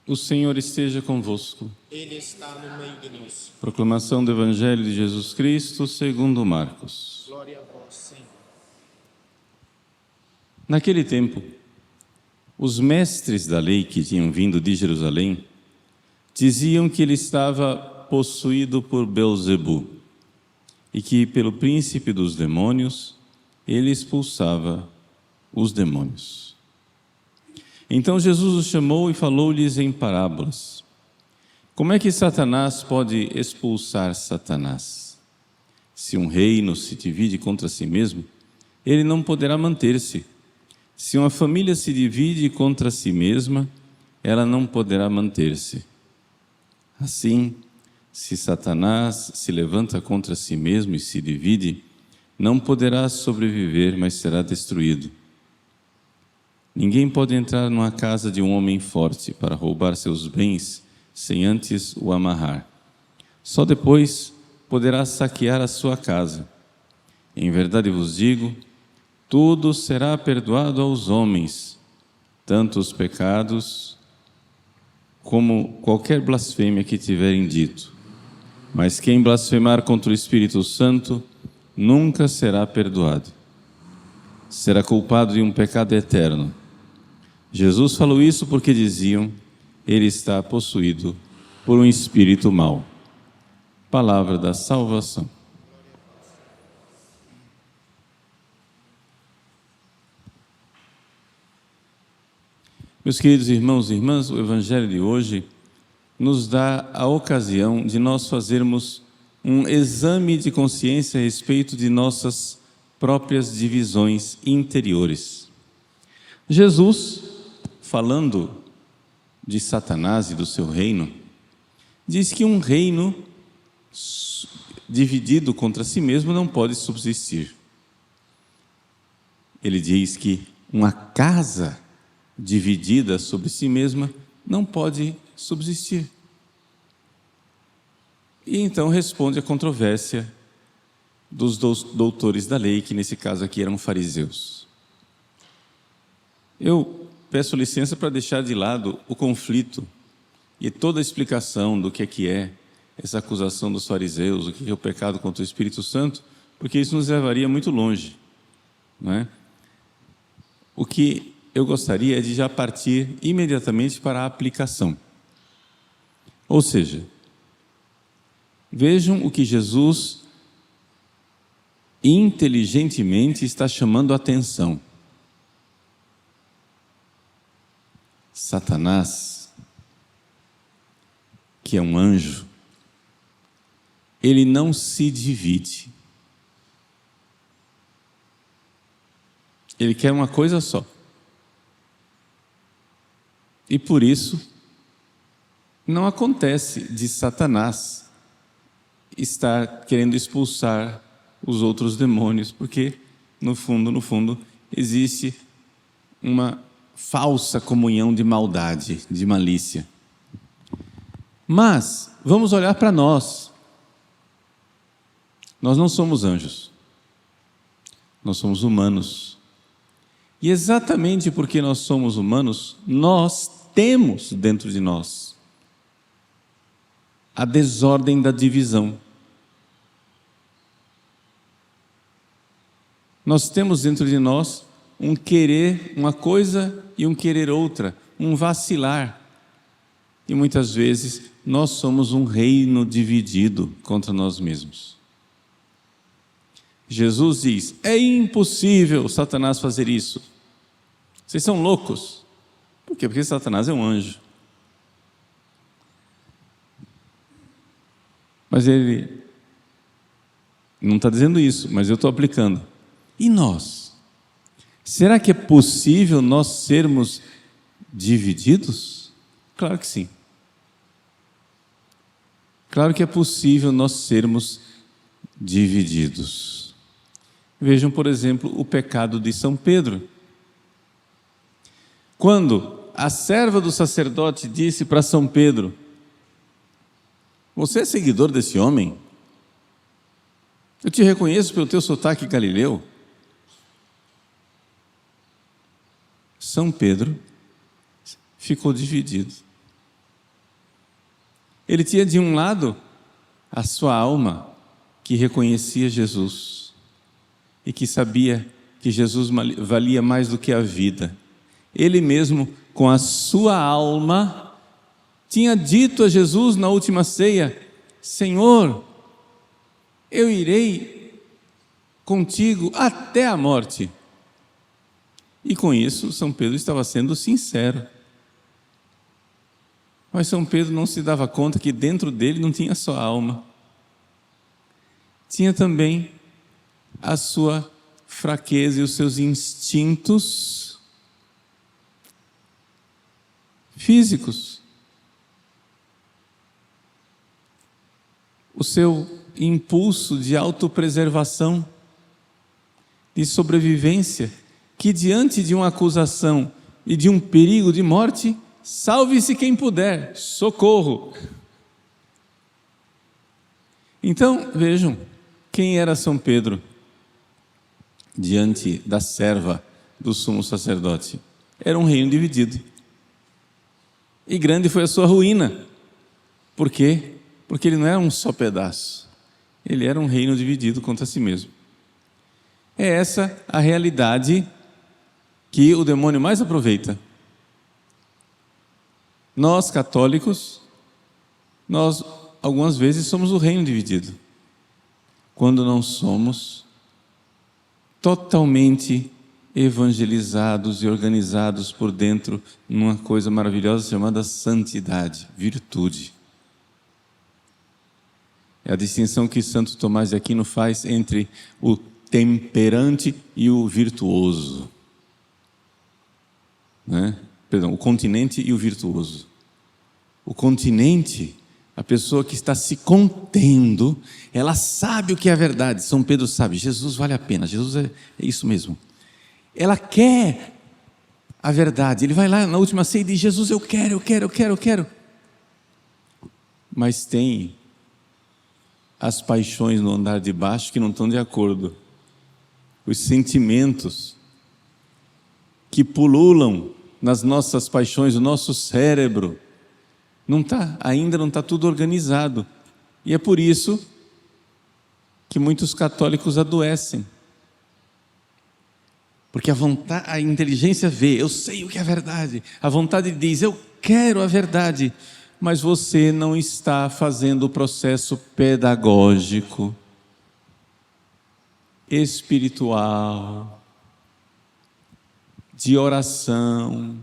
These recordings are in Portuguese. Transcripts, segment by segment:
O Senhor esteja convosco. Ele está no meio de nós. Proclamação do Evangelho de Jesus Cristo segundo Marcos. Glória a vós, Senhor. Naquele tempo, os mestres da lei que tinham vindo de Jerusalém diziam que ele estava possuído por Beelzebu e que, pelo príncipe dos demônios, ele expulsava os demônios. Então Jesus os chamou e falou-lhes em parábolas. Como é que Satanás pode expulsar Satanás? Se um reino se divide contra si mesmo, ele não poderá manter-se. Se uma família se divide contra si mesma, ela não poderá manter-se. Assim, se Satanás se levanta contra si mesmo e se divide, não poderá sobreviver, mas será destruído. Ninguém pode entrar numa casa de um homem forte para roubar seus bens sem antes o amarrar. Só depois poderá saquear a sua casa. Em verdade vos digo, tudo será perdoado aos homens, tanto os pecados como qualquer blasfêmia que tiverem dito. Mas quem blasfemar contra o Espírito Santo nunca será perdoado. Será culpado de um pecado eterno. Jesus falou isso porque diziam: ele está possuído por um espírito mau. Palavra da salvação. Meus queridos irmãos e irmãs, o Evangelho de hoje nos dá a ocasião de nós fazermos um exame de consciência a respeito de nossas próprias divisões interiores. Jesus, falando de Satanás e do seu reino, diz que um reino dividido contra si mesmo não pode subsistir. Ele diz que uma casa dividida sobre si mesma não pode subsistir. E então responde à controvérsia dos doutores da lei, que nesse caso aqui eram fariseus. Eu peço licença para deixar de lado o conflito e toda a explicação do que é essa acusação dos fariseus, o que é o pecado contra o Espírito Santo, porque isso nos levaria muito longe, não é? O que eu gostaria é de já partir imediatamente para a aplicação. Ou seja, vejam o que Jesus inteligentemente está chamando a atenção. Satanás, que é um anjo, ele não se divide. Ele quer uma coisa só. E por isso, não acontece de Satanás estar querendo expulsar os outros demônios, porque, no fundo, existe uma falsa comunhão de maldade, de malícia. Mas, vamos olhar para nós. Nós não somos anjos. Nós somos humanos. E exatamente porque nós somos humanos, nós temos dentro de nós a desordem da divisão. Nós temos dentro de nós um querer uma coisa e um querer outra, um vacilar. E muitas vezes nós somos um reino dividido contra nós mesmos. Jesus diz: é impossível Satanás fazer isso. Vocês são loucos. Por quê? Porque Satanás é um anjo. Mas ele não está dizendo isso, mas eu estou aplicando. E nós? Será que é possível nós sermos divididos? Claro que sim. Claro que é possível nós sermos divididos. Vejam, por exemplo, o pecado de São Pedro. Quando a serva do sacerdote disse para São Pedro: você é seguidor desse homem? Eu te reconheço pelo teu sotaque galileu. São Pedro ficou dividido. Ele tinha de um lado a sua alma, que reconhecia Jesus e que sabia que Jesus valia mais do que a vida. Ele mesmo, com a sua alma, tinha dito a Jesus na última ceia: Senhor, eu irei contigo até a morte. E com isso, São Pedro estava sendo sincero. Mas São Pedro não se dava conta que dentro dele não tinha só a alma. Tinha também a sua fraqueza e os seus instintos físicos. O seu impulso de autopreservação, de sobrevivência, que diante de uma acusação e de um perigo de morte, salve-se quem puder, socorro. Então, vejam, quem era São Pedro diante da serva do sumo sacerdote? Era um reino dividido. E grande foi a sua ruína. Por quê? Porque ele não era um só pedaço. Ele era um reino dividido contra si mesmo. É essa a realidade que o demônio mais aproveita. Nós, católicos, nós algumas vezes somos o reino dividido, quando não somos totalmente evangelizados e organizados por dentro numa coisa maravilhosa chamada santidade, virtude. É a distinção que Santo Tomás de Aquino faz entre o temperante e o virtuoso, né? Perdão, o continente e o virtuoso. O continente, a pessoa que está se contendo, ela sabe o que é a verdade. São Pedro sabe, Jesus vale a pena, Jesus é isso mesmo. Ela quer a verdade. Ele vai lá na última ceia e diz: Jesus, eu quero. Mas tem as paixões no andar de baixo que não estão de acordo. Os sentimentos que pululam nas nossas paixões, o nosso cérebro, ainda não está tudo organizado. E é por isso que muitos católicos adoecem. Porque a inteligência vê, eu sei o que é a verdade. A vontade diz, eu quero a verdade. Mas você não está fazendo o processo pedagógico, espiritual, de oração,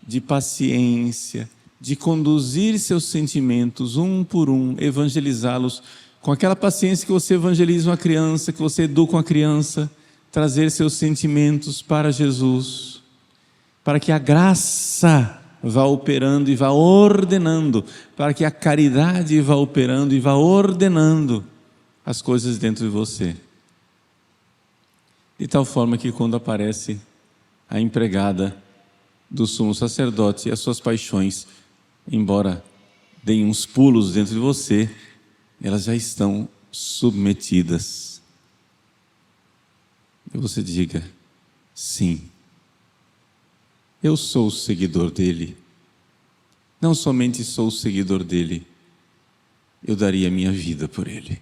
de paciência, de conduzir seus sentimentos um por um, evangelizá-los com aquela paciência que você evangeliza uma criança, que você educa uma criança, trazer seus sentimentos para Jesus, para que a graça vá operando e vá ordenando, para que a caridade vá operando e vá ordenando as coisas dentro de você. De tal forma que quando aparece a empregada do sumo sacerdote, as suas paixões, embora deem uns pulos dentro de você, elas já estão submetidas. E você diga, sim, eu sou o seguidor dele. Não somente sou o seguidor dele, eu daria a minha vida por ele.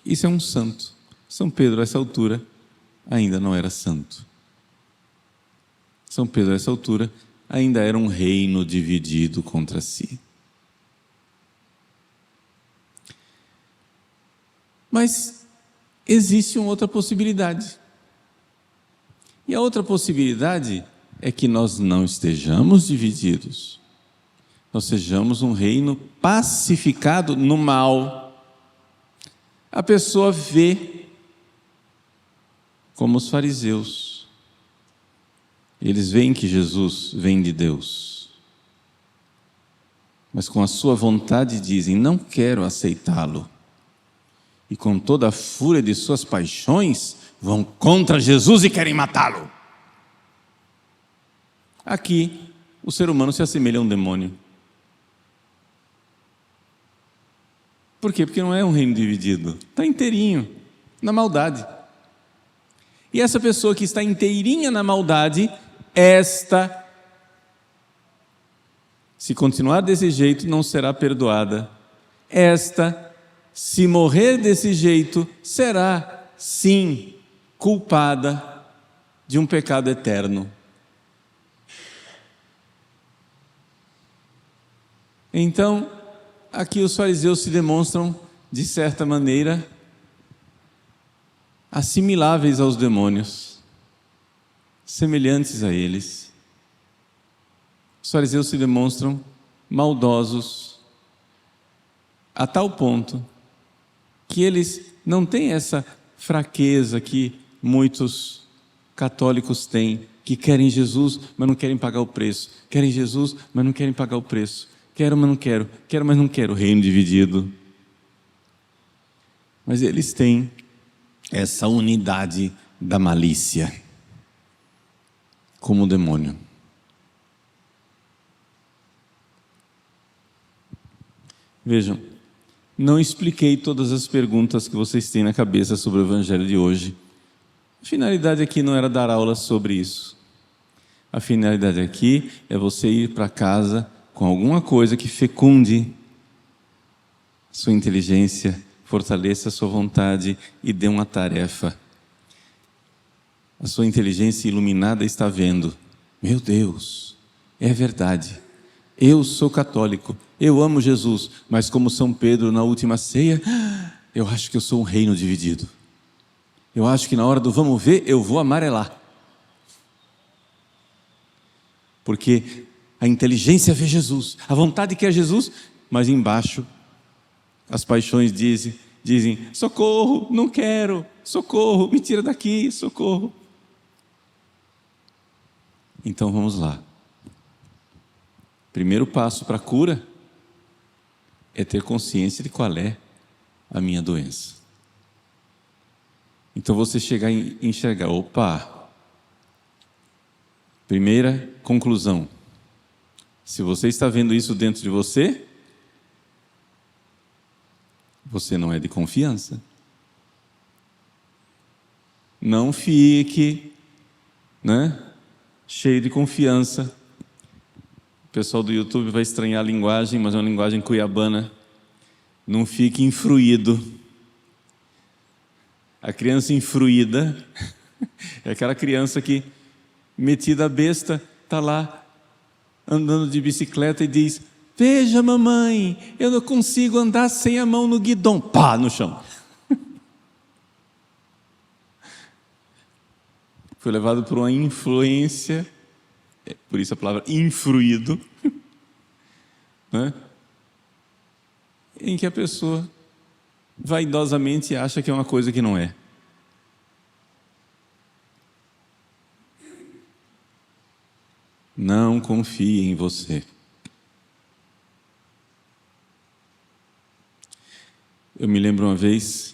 Isso é um santo. São Pedro, a essa altura, ainda não era santo. São Pedro, a essa altura, ainda era um reino dividido contra si. Mas existe uma outra possibilidade. E a outra possibilidade é que nós não estejamos divididos. Nós sejamos um reino pacificado no mal. A pessoa vê como os fariseus. Eles veem que Jesus vem de Deus. Mas com a sua vontade dizem, não quero aceitá-lo. E com toda a fúria de suas paixões, vão contra Jesus e querem matá-lo. Aqui, o ser humano se assemelha a um demônio. Por quê? Porque não é um reino dividido. Está inteirinho, na maldade. E essa pessoa que está inteirinha na maldade, esta Se continuar desse jeito, não será perdoada. Esta, se morrer desse jeito, será, sim, culpada de um pecado eterno. Então, aqui os fariseus se demonstram, de certa maneira, assimiláveis aos demônios, semelhantes a eles. Os fariseus se demonstram maldosos, a tal ponto que eles não têm essa fraqueza que muitos católicos têm, que querem Jesus, mas não querem pagar o preço, querem Jesus, mas não querem pagar o preço, quero, mas não quero, quero, mas não quero, reino dividido. Mas eles têm essa unidade da malícia, como o demônio. Vejam, não expliquei todas as perguntas que vocês têm na cabeça sobre o Evangelho de hoje. A finalidade aqui não era dar aula sobre isso. A finalidade aqui é você ir para casa com alguma coisa que fecunde sua inteligência, fortaleça a sua vontade e dê uma tarefa. A sua inteligência iluminada está vendo: meu Deus, é verdade, eu sou católico, eu amo Jesus, mas como São Pedro na última ceia, eu acho que eu sou um reino dividido. Eu acho que na hora do vamos ver, eu vou amarelar. Porque a inteligência vê Jesus, a vontade quer Jesus, mas embaixo as paixões dizem: socorro, não quero, socorro, me tira daqui, socorro. Então vamos lá. Primeiro passo para a cura é ter consciência de qual é a minha doença. Então você chegar e enxergar: opa, primeira conclusão, se você está vendo isso dentro de você, você não é de confiança. Não fique, cheio de confiança. O pessoal do YouTube vai estranhar a linguagem, mas é uma linguagem cuiabana. Não fique infruído. A criança infruída é aquela criança que, metida a besta, está lá andando de bicicleta e diz: veja, mamãe, eu não consigo andar sem a mão no guidão. Pá, no chão. Foi levado por uma influência, por isso a palavra infruído, em que a pessoa vaidosamente acha que é uma coisa que não é. Não confie em você. Eu me lembro uma vez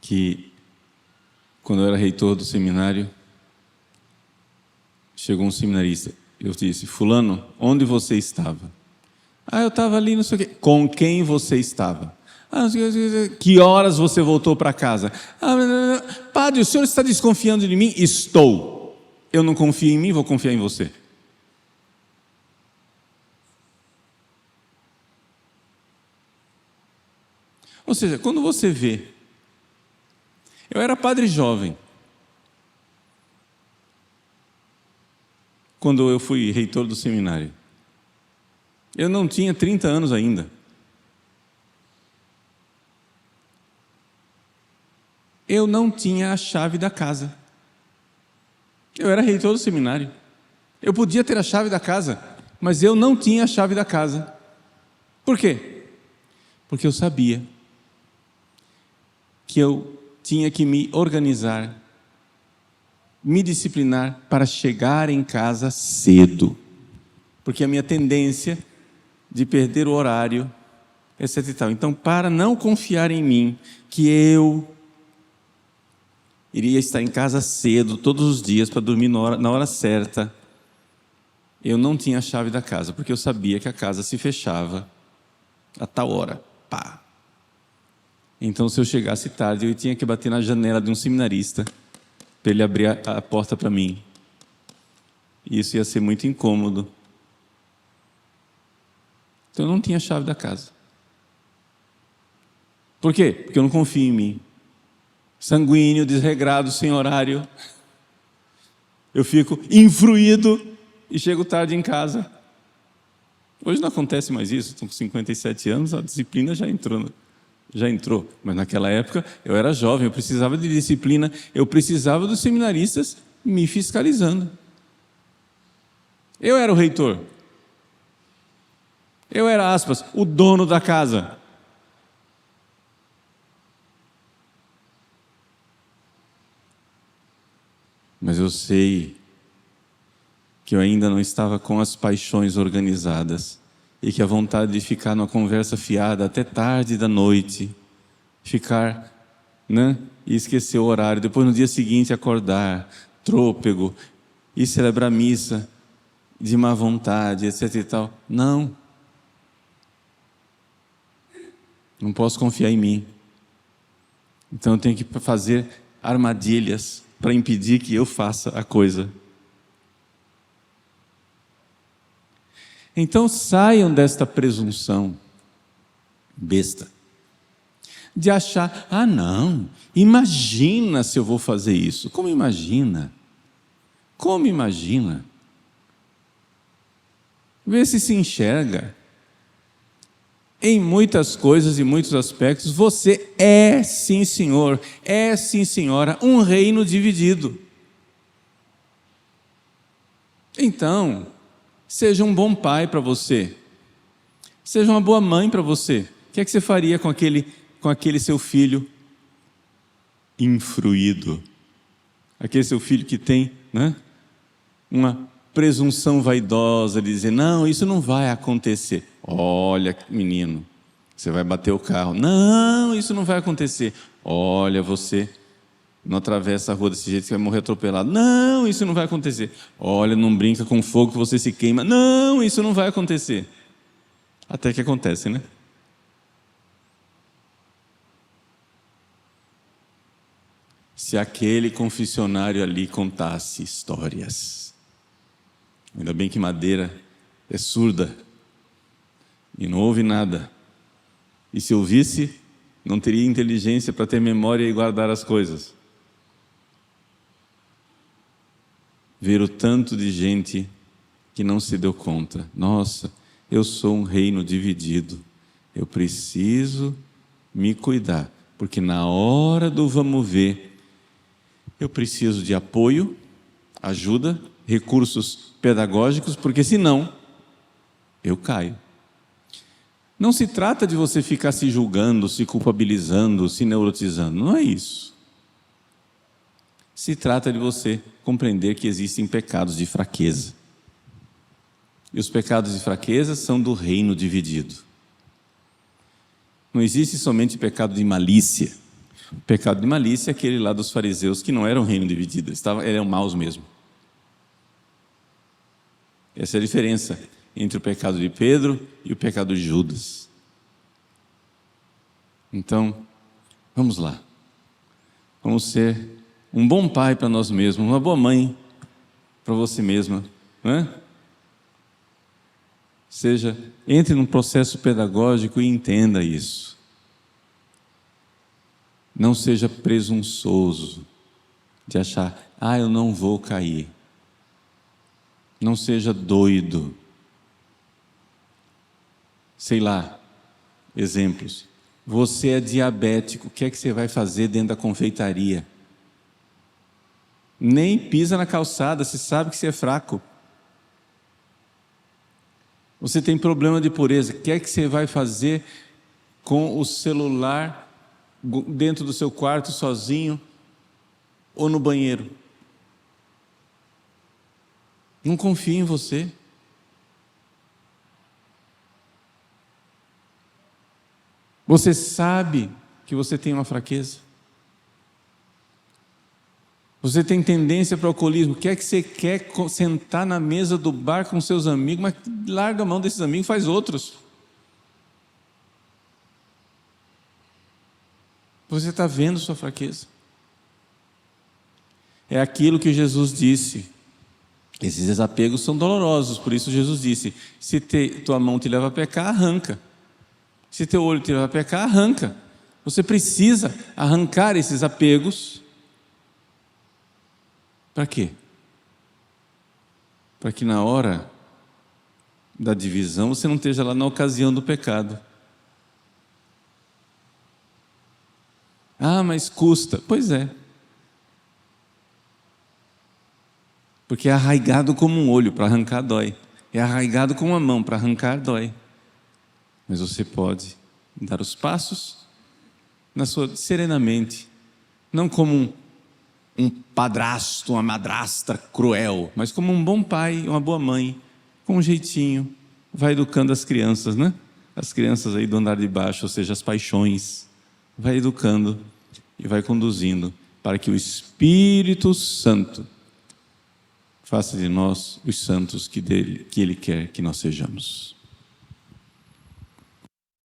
que, quando eu era reitor do seminário, chegou um seminarista. Eu disse: fulano, onde você estava? Eu estava ali, não sei o quê. Com quem você estava? Não sei o quê. Que horas você voltou para casa? Padre, o senhor está desconfiando de mim? Estou. Eu não confio em mim, vou confiar em você. Ou seja, quando você vê, eu era padre jovem quando eu fui reitor do seminário. Eu não tinha 30 anos ainda. Eu não tinha a chave da casa. Eu era reitor do seminário. Eu podia ter a chave da casa, mas eu não tinha a chave da casa. Por quê? Porque eu sabia que eu tinha que me organizar, me disciplinar para chegar em casa cedo. Porque a minha tendência de perder o horário, etc e tal. Então, para não confiar em mim, que eu iria estar em casa cedo, todos os dias, para dormir na hora certa, eu não tinha a chave da casa, porque eu sabia que a casa se fechava a tal hora. Pá! Então, se eu chegasse tarde, eu tinha que bater na janela de um seminarista para ele abrir a porta para mim. E isso ia ser muito incômodo, Então eu não tinha a chave da casa. Por quê? Porque eu não confio em mim. Sanguíneo, desregrado, sem horário. Eu fico infruído e chego tarde em casa. Hoje não acontece mais isso, estou com 57 anos, a disciplina já entrou. Mas naquela época eu era jovem, eu precisava de disciplina, eu precisava dos seminaristas me fiscalizando. Eu era o reitor. Eu era, aspas, o dono da casa. Mas eu sei que eu ainda não estava com as paixões organizadas e que a vontade de ficar numa conversa fiada até tarde da noite, ficar, e esquecer o horário, depois no dia seguinte acordar, trôpego, e celebrar missa de má vontade, etc e tal. Não posso confiar em mim. Então eu tenho que fazer armadilhas para impedir que eu faça a coisa. Então saiam desta presunção besta de achar, não, imagina se eu vou fazer isso. Como imagina? Como imagina? Vê se enxerga. Em muitas coisas e muitos aspectos, você é, sim senhor, é, sim senhora, um reino dividido. Então, seja um bom pai para você, seja uma boa mãe para você. O que é que você faria com aquele seu filho infruído? Aquele seu filho que tem, uma presunção vaidosa de dizer, não, isso não vai acontecer. Olha, menino, você vai bater o carro. Não, isso não vai acontecer. Olha, você não atravessa a rua desse jeito, você vai morrer atropelado. Não, isso não vai acontecer. Olha, não brinca com fogo que você se queima. Não, isso não vai acontecer. Até que acontece, né? Se aquele confessionário ali contasse histórias. Ainda bem que madeira é surda e não ouve nada. E se ouvisse, não teria inteligência para ter memória e guardar as coisas. Ver o tanto de gente que não se deu conta. Nossa, eu sou um reino dividido. Eu preciso me cuidar, porque na hora do vamos ver, eu preciso de apoio, ajuda, recursos pedagógicos, porque senão eu caio. Não se trata de você ficar se julgando, se culpabilizando, se neurotizando, não é isso. Se trata de você compreender que existem pecados de fraqueza. E os pecados de fraqueza são do reino dividido. Não existe somente pecado de malícia. O pecado de malícia é aquele lá dos fariseus que não era um reino dividido, eram maus mesmo. Essa é a diferença entre o pecado de Pedro e o pecado de Judas. Então, vamos lá. Vamos ser um bom pai para nós mesmos, uma boa mãe para você mesma, entre num processo pedagógico e entenda isso. Não seja presunçoso de achar, eu não vou cair. Não seja doido. Sei lá, exemplos. Você é diabético, o que é que você vai fazer dentro da confeitaria? Nem pisa na calçada, você sabe que você é fraco. Você tem problema de pureza, o que é que você vai fazer com o celular dentro do seu quarto sozinho ou no banheiro? Não confie em você. Você sabe que você tem uma fraqueza. Você tem tendência para o alcoolismo. O que é que você quer sentar na mesa do bar com seus amigos, mas larga a mão desses amigos e faz outros. Você está vendo sua fraqueza. É aquilo que Jesus disse. Esses desapegos são dolorosos, por isso Jesus disse: se tua mão te leva a pecar, arranca. Se teu olho te leva a pecar, arranca. Você precisa arrancar esses apegos. Para quê? Para que na hora da divisão você não esteja lá na ocasião do pecado. Ah, mas custa. Pois é. Porque é arraigado como um olho, para arrancar dói. É arraigado como uma mão, para arrancar dói. Mas você pode dar os passos serenamente, não como um padrasto, uma madrasta cruel, mas como um bom pai, uma boa mãe, com um jeitinho, vai educando as crianças, né? As crianças aí do andar de baixo, ou seja, as paixões, vai educando e vai conduzindo para que o Espírito Santo faça de nós os santos que Ele quer que nós sejamos.